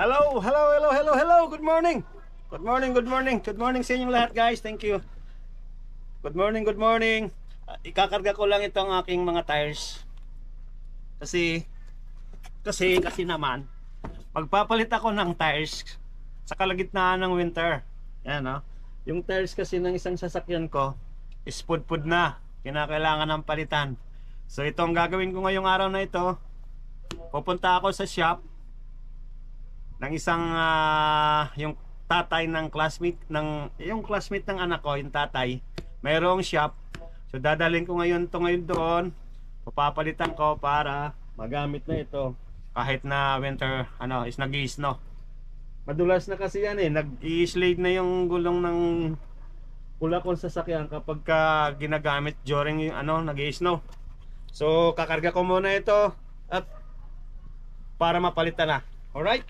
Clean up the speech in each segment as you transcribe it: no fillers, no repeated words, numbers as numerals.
Hello, hello, hello, hello, hello. Good morning. Good morning, good morning. Good morning sa inyong lahat, guys. Thank you. Good morning, good morning. Ikakarga ko lang itong aking mga tires. Kasi naman magpapalit ako ng tires sa kalagitnaan ng winter. Yan, no? Yung tires kasi ng isang sasakyan ko is pudpud na. Kinakailangan ng palitan. So itong gagawin ko ngayong araw na ito, pupunta ako sa shop ng isang yung tatay ng classmate yung classmate ng anak ko, yung tatay, mayroong shop. So dadalhin ko ngayon doon. Papapalitan ko para magamit na ito kahit na winter is nag-i-snow. Madulas na kasi yan nag-i-slide na yung gulong ng pula kong sasakyan kapag ginagamit during yung nag-i-snow. So kakarga ko muna ito at para mapalitan na. Alright?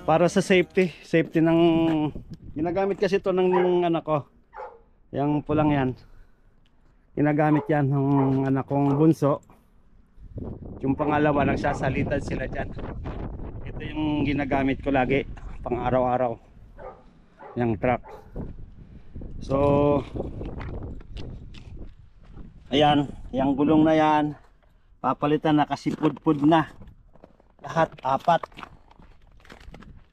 Para sa safety ng ginagamit kasi ito ng anak ko. Yung pulang yan. Ginagamit yan ng anak kong bunso. Yung pangalawa nagsasalitan sila diyan. Ito yung ginagamit ko lagi pang araw-araw. Yung truck. So ayan, yung gulong na yan papalitan na kasi pudpud na. Lahat apat.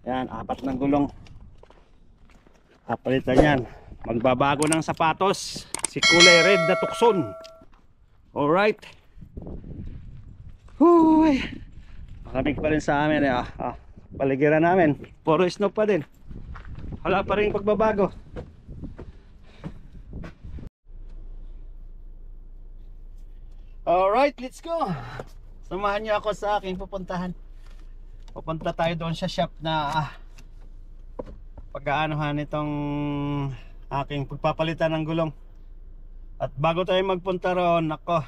Yan, apat ng gulong. Papalitan yan. Magbabago ng sapatos. Si kulay red na tukson. Alright. Huy. Makamig pa rin sa amin. Paligiran namin. Puro snow pa din. Wala pa rin pagbabago. Alright, let's go. Samahan niyo ako sa aking pupuntahan. Pupunta tayo doon sa shop na pag-aanohan itong aking pagpapalitan ng gulong. At bago tayo magpunta roon, nako,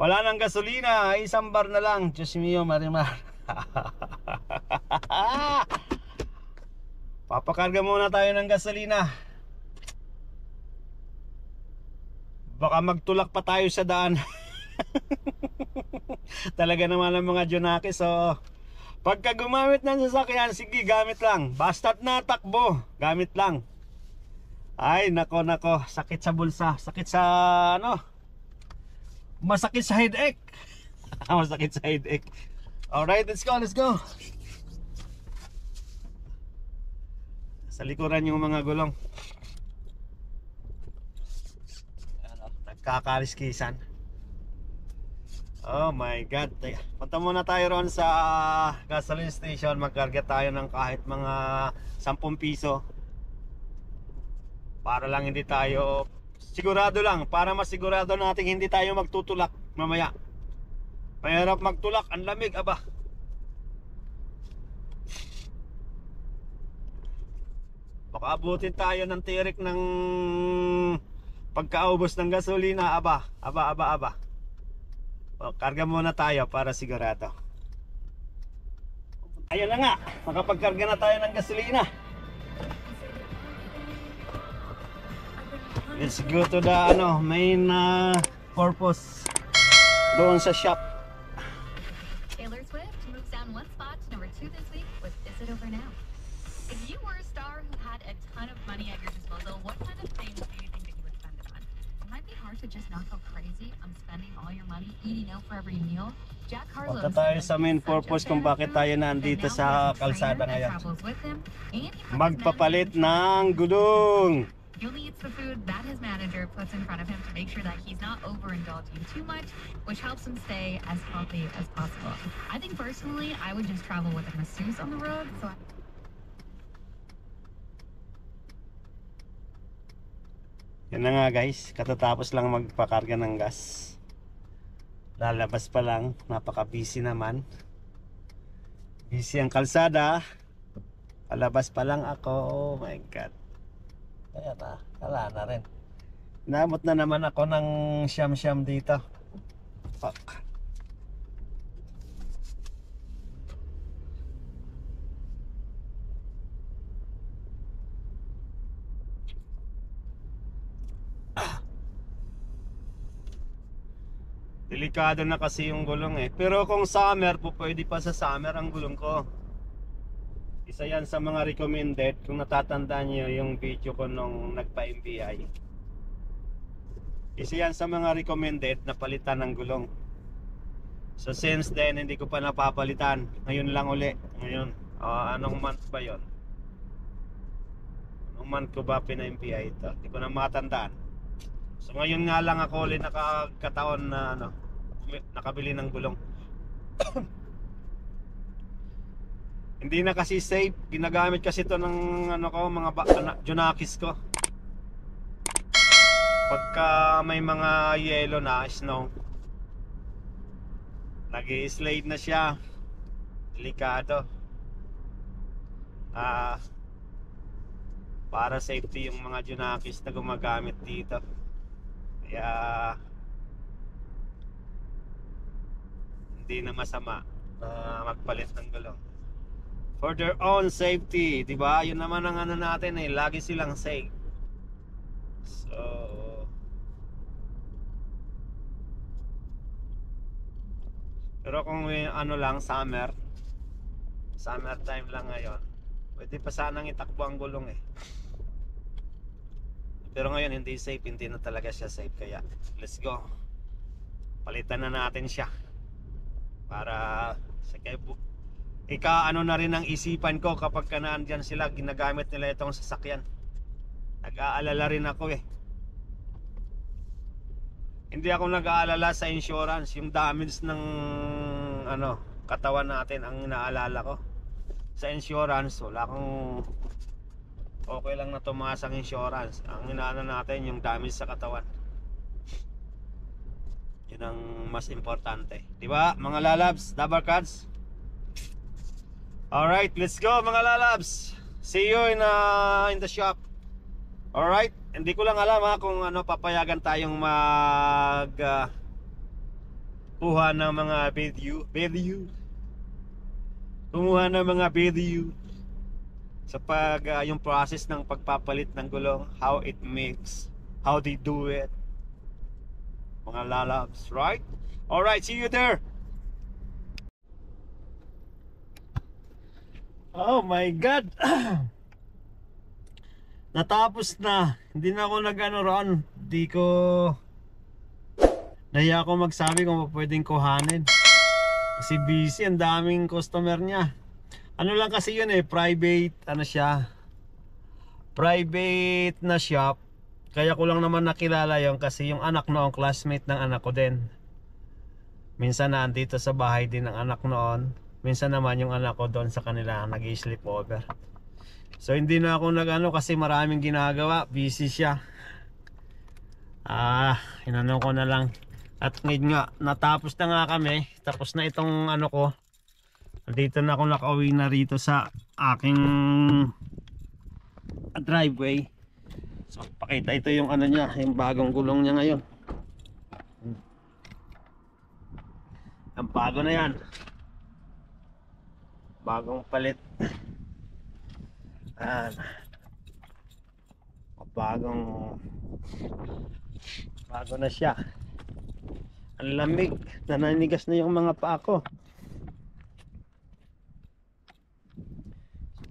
wala nang gasolina, isang bar na lang. Diyos mio, Marimar. Papakarga muna tayo ng gasolina. Baka magtulak pa tayo sa daan. Talaga naman ang mga Junaki. So pagka gumamit ng sasakyan, sige, gamit lang. Basta't natakbo, gamit lang. Ay nako, sakit sa bulsa. Sakit sa ano, masakit sa headache. Masakit sa headache. Alright, let's go. Sa likuran yung mga gulong. Nagkakariskisan. Oh my God. Punta muna tayo ron sa gasoline station. Magkarga tayo ng kahit mga 10 piso. Para lang hindi tayo, sigurado lang, para masigurado natin hindi tayo magtutulak mamaya. Mahirap magtulak, ang lamig, aba. Baka abutin tayo ng tirik ng pagkaubos ng gasolina, aba. O, karga muna tayo para sigurado. Ayun na nga, makapagkarga na tayo ng gasolina. Let's go to the main purpose doon sa shop. Taylor Swift moves down one spot to number 2 this week with Is It Over Now. If you were a star who had a ton of money at your disposal, what kind of things do you think that you would spend it on? It might be hard to just not go crazy on spending all your money eating out for every meal. Jack Harlow Punta tayo sa main purpose kung bakit tayo nandito sa kalsada ngayon. Magpapalit ng gulong. He only eats the food that his manager puts in front of him to make sure that he's not overindulging too much, which helps him stay as healthy as possible. I think personally, I would just travel with a masseuse on the road. So Yan na nga guys, katatapos lang magpakarga ng gas. Lalabas pa lang, napaka-busy naman. Busy ang kalsada. Palabas pa lang ako, oh my God. Ayan na, wala na rin. Inabot na naman ako ng siyam-siyam dito. Fuck. Delikado na kasi yung gulong eh. Pero kung summer, pwede pa sa summer ang gulong ko. Isa yan sa mga recommended. Kung natatandaan nyo yung video ko nung nagpa-MBI, isa yan sa mga recommended na palitan ng gulong. So since then, hindi ko pa napapalitan. Ngayon lang uli. Ngayon, anong month ba yon? Anong month ko ba pina-MBI ito? Hindi ko na matandaan. So ngayon nga lang ako ulit nakakataon na nakabili ng gulong. Hindi na kasi safe. Ginagamit kasi ito ng mga Junakis ko. Pagka may mga yelo na, snow, nag-i-slide na siya. Delikado. Para safety yung mga Junakis na gumagamit dito. Kaya hindi na masama na magpalit ng gulong for their own safety, di ba? Yun naman ang natin eh, lagi silang safe. So pero kung may lang summer time lang ngayon, pwede pa sanang itakbo ang gulong eh. Pero ngayon hindi safe, hindi na talaga siya safe. Kaya let's go, palitan na natin siya para sa na rin ang isipan ko kapag naandyan sila, ginagamit nila itong sasakyan. Nag-aalala rin ako eh. Hindi ako nag-aalala sa insurance, yung damage ng katawan natin ang inaalala ko. Sa insurance, wala akong, okay lang na tumaas ang insurance. Ang inaano natin yung damage sa katawan. Yun ang mas importante, di ba mga lalabs, dabarkads? Alright, let's go mga lalabs. See you in the shop. Alright, hindi ko lang alam kung papayagan tayong kuha ng mga video. Kumuha ng mga video. sa yung process ng pagpapalit ng gulong, how it makes, how they do it, mga lalabs, right? Alright, see you there. Oh my God. Natapos na. Hindi na ako nag-ano ron. Hindi ko nahiya ako magsabi kung pwedeng kuhanin. Kasi busy, ang daming customer niya. Ano lang kasi yun private, ano siya, private na shop. Kaya ko lang naman nakilala yun kasi yung anak noon, classmate ng anak ko din. Minsan na andito sa bahay din ng anak noon. Minsan naman yung anak ko doon sa kanila nag-sleep over. So hindi na ako nag-ano kasi maraming ginagawa, busy siya. Inano ko na lang. At ngayon nga, natapos na nga kami. Tapos na itong ano ko. Dito na ako nakauwi na rito sa aking driveway. So pakita, ito yung ano niya, yung bagong gulong niya ngayon. Ang bago na yan. Bagong palit. Bago na siya. Ang lamig, nananigas na yung mga paa ko.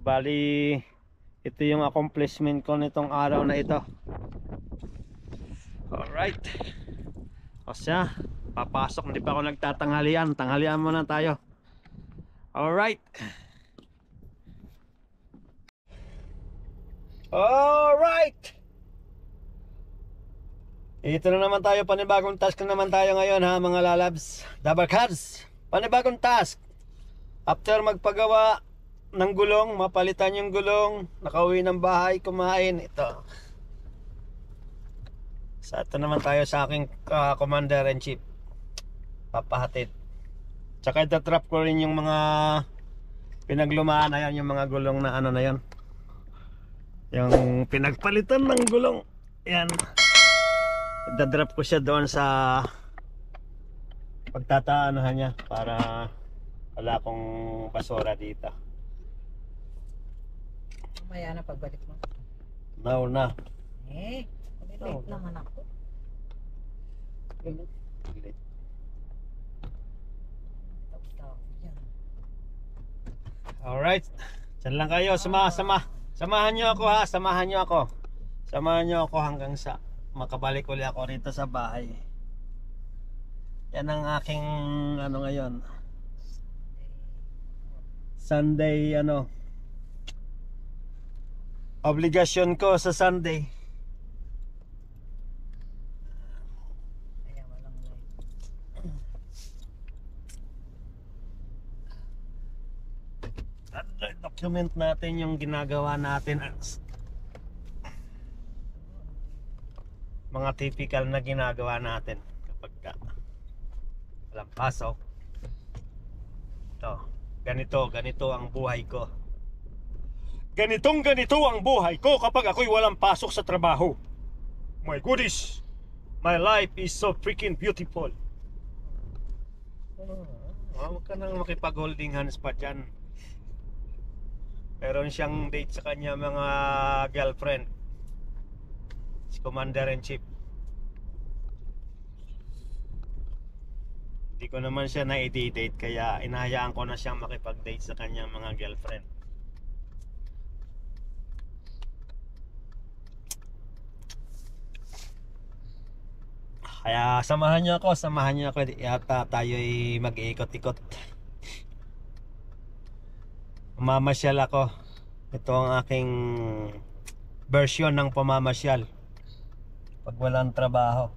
Bali, ito yung accomplishment ko nitong araw na ito. Alright. O siya, papasok, hindi pa ako nagtatanghalian. Tanghalian muna tayo. Alright. Alright. Ito na naman tayo, panibagong task na naman tayo ngayon ha mga lalabs, double cards. Panibagong task. After magpagawa ng gulong, mapalitan yung gulong, nakauwi ng bahay, kumain, ito. So ito naman tayo sa aking commander-in-chief, papahatid. Tsaka itatrap ko rin yung mga pinaglumaan na yan, yung mga gulong na ano na yan, yung pinagpalitan ng gulong. Yan, idadrop ko siya doon sa pagtataanohan niya para wala akong basura dito. Maya na pagbalik mo. Now na. Late naman ako. Alright. Diyan lang kayo. Samahan nyo ako ha. Samahan nyo ako. Samahan nyo ako hanggang sa makabalik ulit ako rito sa bahay. Yan ang aking ano ngayon, Sunday ano, obligasyon ko sa Sunday. Kaya walang light. Document natin yung ginagawa natin, mga typical na ginagawa natin kapag walang pasok. Ito, ganito ang buhay ko. Ganito ang buhay ko kapag ako'y walang pasok sa trabaho. My goodness, my life is so freaking beautiful. Huwag ka nang makipag-holding hands pa dyan. Meron siyang date sa kanya mga girlfriend, si Commander-in-Chief. Hindi ko naman siya na-date kaya inahayaan ko na siyang makipag-date sa kanya mga girlfriend. Kaya samahan niyo ako yata tayo'y mag-iikot-ikot. Mamamasyal ako. Ito ang aking version ng pamamasyal pag walang trabaho.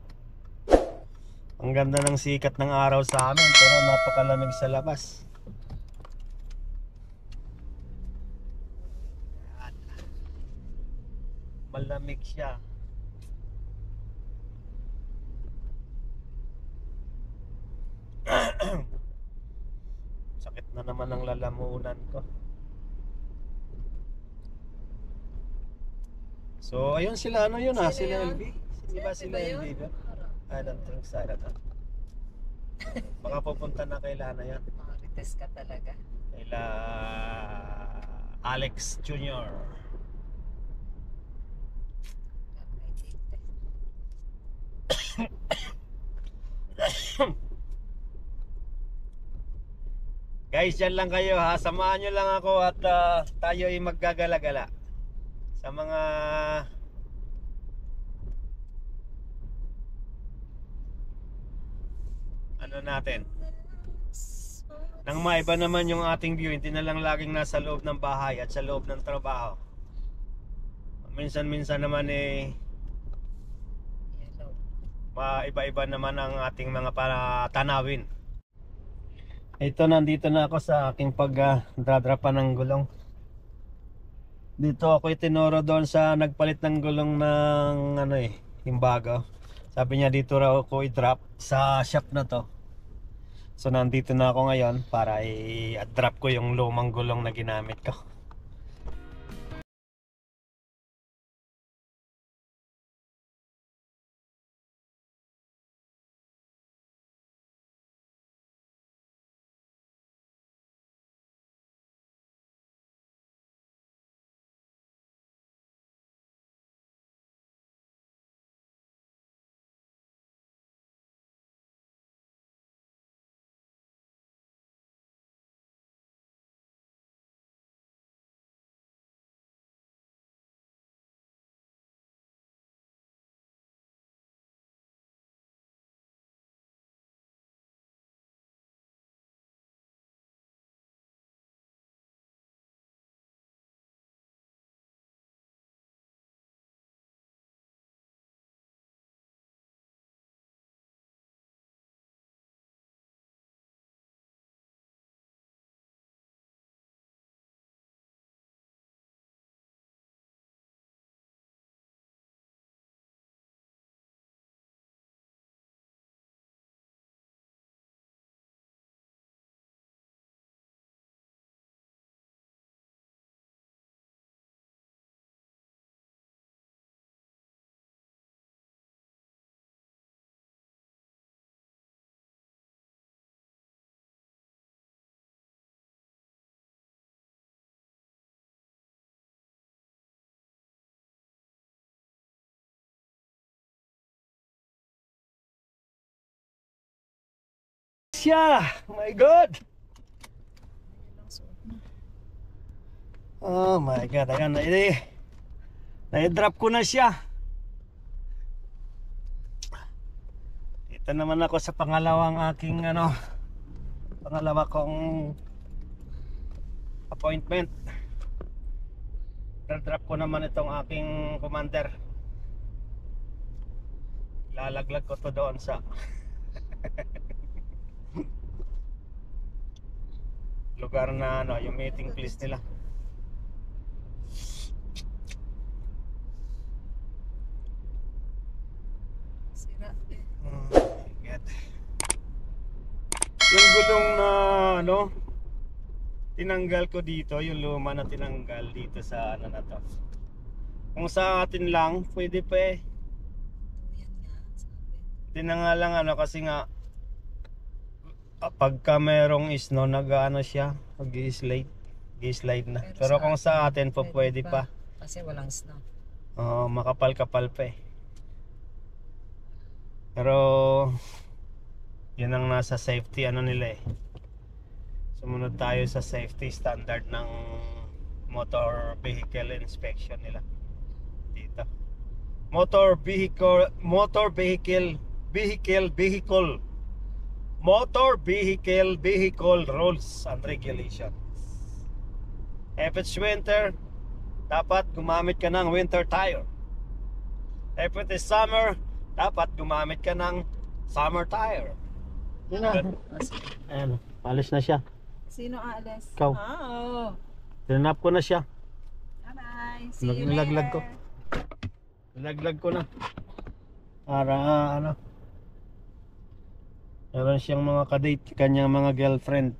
Ang ganda ng sikat ng araw sa amin pero napakalamig sa labas. Malamig siya. Sakit na naman ang lalamunan ko. So ayun sila, ano yun ha, sila LB. Di ba sila LB? I don't think so. Baka pupunta na kay Lana yan. Makakitest ka talaga. Kaila Alex Jr. Guys, dyan lang kayo ha. Samahan nyo lang ako at tayo ay maggagala-gala sa mga ano natin. Nang maiba naman yung ating view, hindi na lang laging nasa loob ng bahay at sa loob ng trabaho. Minsan-minsan naman iba-iba naman ang ating mga tanawin. Ito, nandito na ako sa aking pagdradrapan ng gulong. Dito ako itinuro doon sa nagpalit ng gulong ng yung bago. Sabi niya dito raw ako i-drop sa shop na to. So nandito na ako ngayon para i-drop ko yung lumang gulong na ginamit ko. Siya! Oh my God! Oh my God, ayan, na-drop ko na siya. Ito naman ako sa pangalawang aking pangalawa kong appointment. Na-drop ko naman itong aking commander. Lalaglag ko to doon sa lugar na yung meeting place nila. Sira. God. Yung gulong na tinanggal ko dito, yung luma na tinanggal dito sa na to. Kung sa atin lang, pwede pa eh. Yan nga, sabi. Hindi na nga lang kasi nga pagka merong snow siya, mag-slide na. Pero kung sa atin po pwede pa. Kasi walang snow. Makapal-kapal pa eh. Pero yun ang nasa safety nila eh. Sumunod tayo sa safety standard ng motor vehicle inspection nila dito. Motor vehicle rules and regulations. If it's winter, dapat gumamit ka ng winter tire. If it is summer, dapat gumamit ka ng summer tire. Yun na. Ayan, palis na siya. Sino aalis? Ikaw. Oh. Tinanap ko na siya. Bye-bye. See you Nilaglag ko. later. Nilaglag ko na. Para meron siyang mga kadate, kanyang mga girlfriend.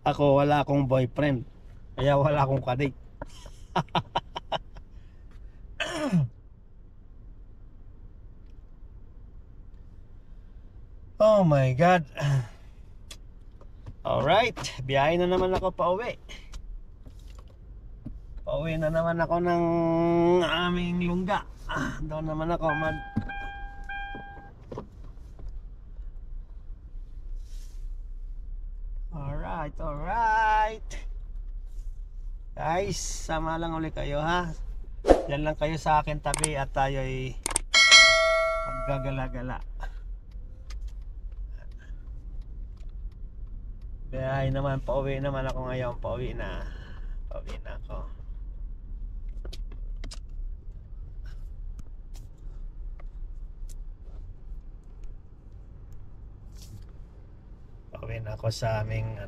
Ako wala akong boyfriend, kaya wala akong kadate. Oh my God. Alright, biyahe na naman ako pa uwi. Pauwi na naman ako ng aming lungga. Doon naman ako Alright. Guys, sama lang ulit kayo ha. Yan lang kayo sa akin tabi at tayo'y maggagala-gala. Biyahe naman, pauwi naman ako ngayon. Pauwi na ako. Pauwi na ako sa aming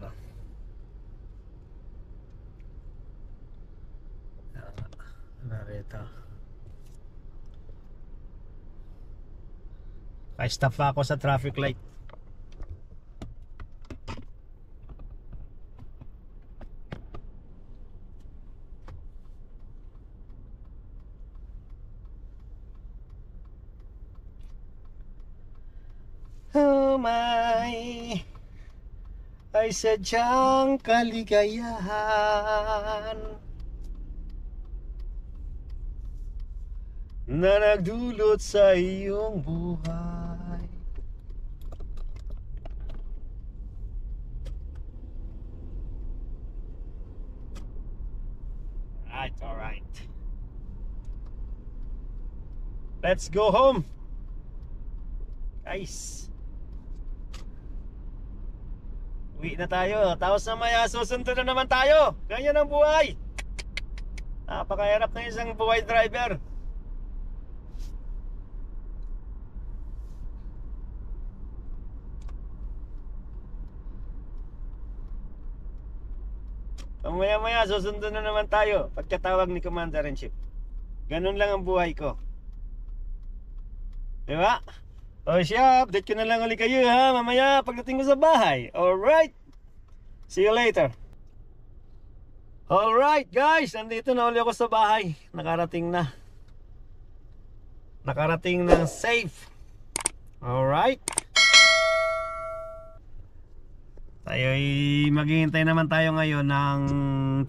narito. Stop pa ako sa traffic light. Oh my, ay sadyang kaligayahan na nagdulot sa iyong buhay. Alright. Let's go home, guys. Uwi na tayo. Tapos na maya, susunod na naman tayo. Ganyan ang buhay. Napakahirap na isang buhay driver. Maya-maya, susunod na naman tayo. Pagkatawag ni Commander-in-Chief. Ganun lang ang buhay ko. Diba? O siya, update ko na lang ulit kayo ha, mamaya pagdating ko sa bahay. Alright, see you later. Alright guys, nandito na ulit ako sa bahay. Nakarating ng safe. Alright, tayo'y maghihintay naman tayo ngayon ng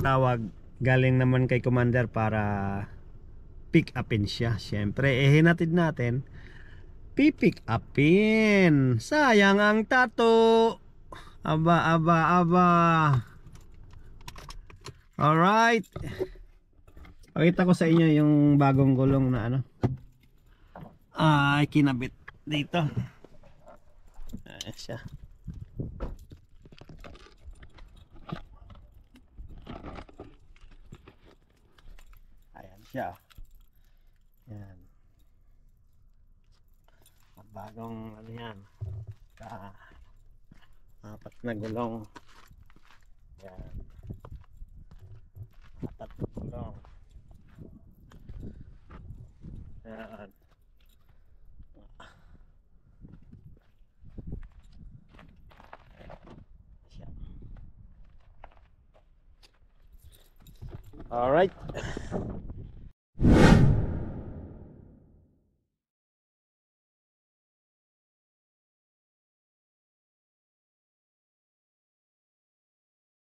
tawag galing naman kay Commander para pick upin siya. Siyempre, hinatid natin, pipick upin. Sayang ang tato. Aba. Alright, pakita ko sa inyo yung bagong gulong na kinabit dito. Ayan siya. Ayan siya. Yan. Bagong yan, apat na gulong. Yan, apat na gulong. Yan. Alright.